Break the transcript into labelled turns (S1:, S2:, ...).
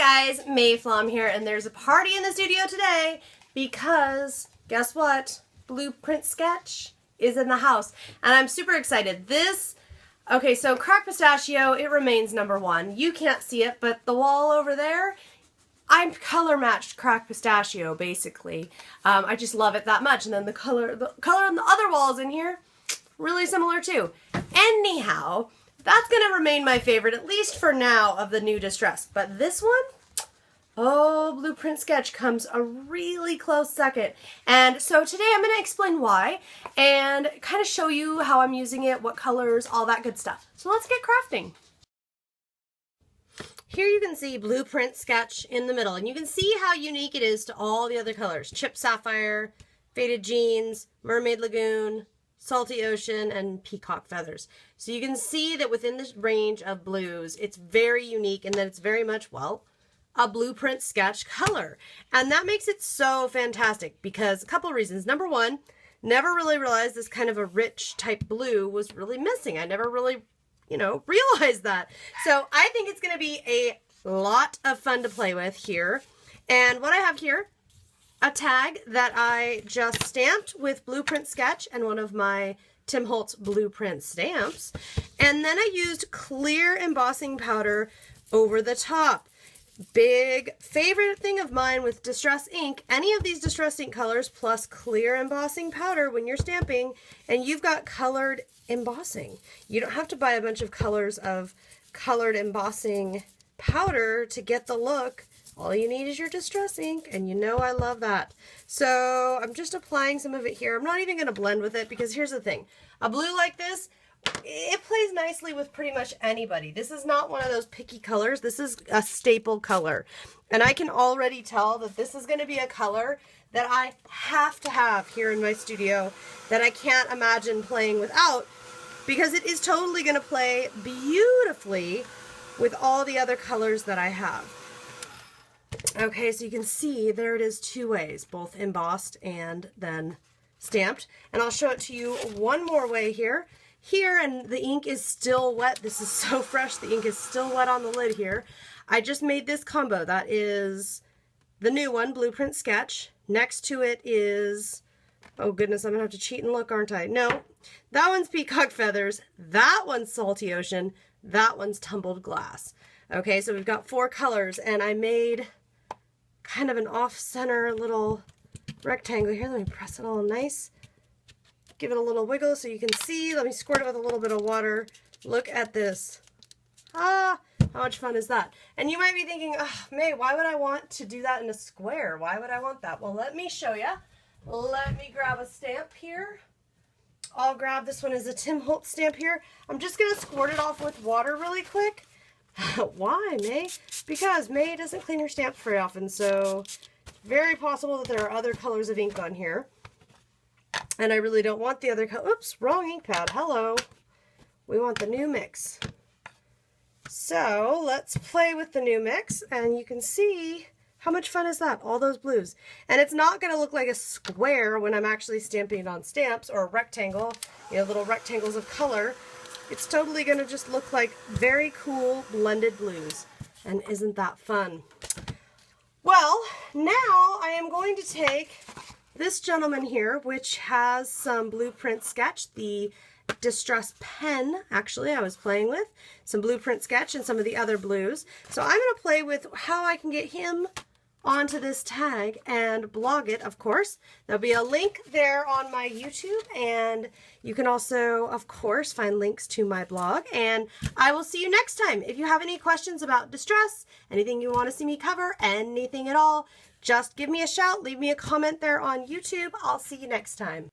S1: guys, Mayflom here, and there's a party in the studio today because guess what? Blueprint Sketch is in the house, and I'm super excited. Okay, so Cracked Pistachio, it remains #1. You can't see it, but the wall over there, I'm color matched Cracked Pistachio, basically. I just love it that much, and then the color on the other walls in here, really similar too. Anyhow, that's going to remain my favorite, at least for now, of the new Distress. But this one, oh, Blueprint Sketch comes a really close second. And so today I'm going to explain why and kind of show you how I'm using it, what colors, all that good stuff. So let's get crafting. Here you can see Blueprint Sketch in the middle, and you can see how unique it is to all the other colors. Chip Sapphire, Faded Jeans, Mermaid Lagoon, Salty Ocean, and Peacock Feathers. So you can see that within this range of blues, it's very unique and that it's very much, well, a Blueprint Sketch color. And that makes it so fantastic because a couple of reasons. Number one, never really realized this kind of a rich type blue was really missing. I never really, realized that. So I think it's going to be a lot of fun to play with here. And what I have here, a tag that I just stamped with Blueprint Sketch and one of my Tim Holtz Blueprint stamps. And then I used clear embossing powder over the top. Big favorite thing of mine with Distress ink, any of these Distress ink colors plus clear embossing powder when you're stamping and you've got colored embossing. You don't have to buy a bunch of colors of colored embossing powder to get the look. All you need is your Distress ink, and you know I love that. So I'm just applying some of it here. I'm not even going to blend with it because here's the thing. A blue like this, it plays nicely with pretty much anybody. This is not one of those picky colors. This is a staple color. And I can already tell that this is going to be a color that I have to have here in my studio that I can't imagine playing without because it is totally going to play beautifully with all the other colors that I have. Okay, so you can see there it is two ways, both embossed and then stamped. And I'll show it to you one more way here. Here, and the ink is still wet. This is so fresh. The ink is still wet on the lid here. I just made this combo. That is the new one, Blueprint Sketch. Next to it is, oh goodness, I'm going to have to cheat and look, aren't I? No, that one's Peacock Feathers. That one's Salty Ocean. That one's Tumbled Glass. Okay, so we've got 4 colors, and I made kind of an off-center little rectangle here. Let me press it all nice. Give it a little wiggle so you can see. Let me squirt it with a little bit of water. Look at this. Ah, how much fun is that? And you might be thinking, oh, May, why would I want to do that in a square? Why would I want that? Well, let me show you. Let me grab a stamp here. I'll grab this one as a Tim Holtz stamp here. I'm just going to squirt it off with water really quick. Why, May? Because May doesn't clean her stamps very often, so it's very possible that there are other colors of ink on here. And I really don't want the other color. Oops, wrong ink pad. Hello. We want the new mix. So let's play with the new mix, and you can see how much fun is that? All those blues. And it's not going to look like a square when I'm actually stamping it on stamps, or a rectangle, little rectangles of color. It's totally going to just look like very cool blended blues. And isn't that fun? Well, now I am going to take this gentleman here, which has some Blueprint Sketch, the Distress pen, actually, I was playing with, some Blueprint Sketch and some of the other blues. So I'm going to play with how I can get him onto this tag and blog it, of course. There'll be a link there on my YouTube, and you can also, of course, find links to my blog. And I will see you next time. If you have any questions about Distress, anything you want to see me cover, anything at all, just give me a shout, leave me a comment there on YouTube. I'll see you next time.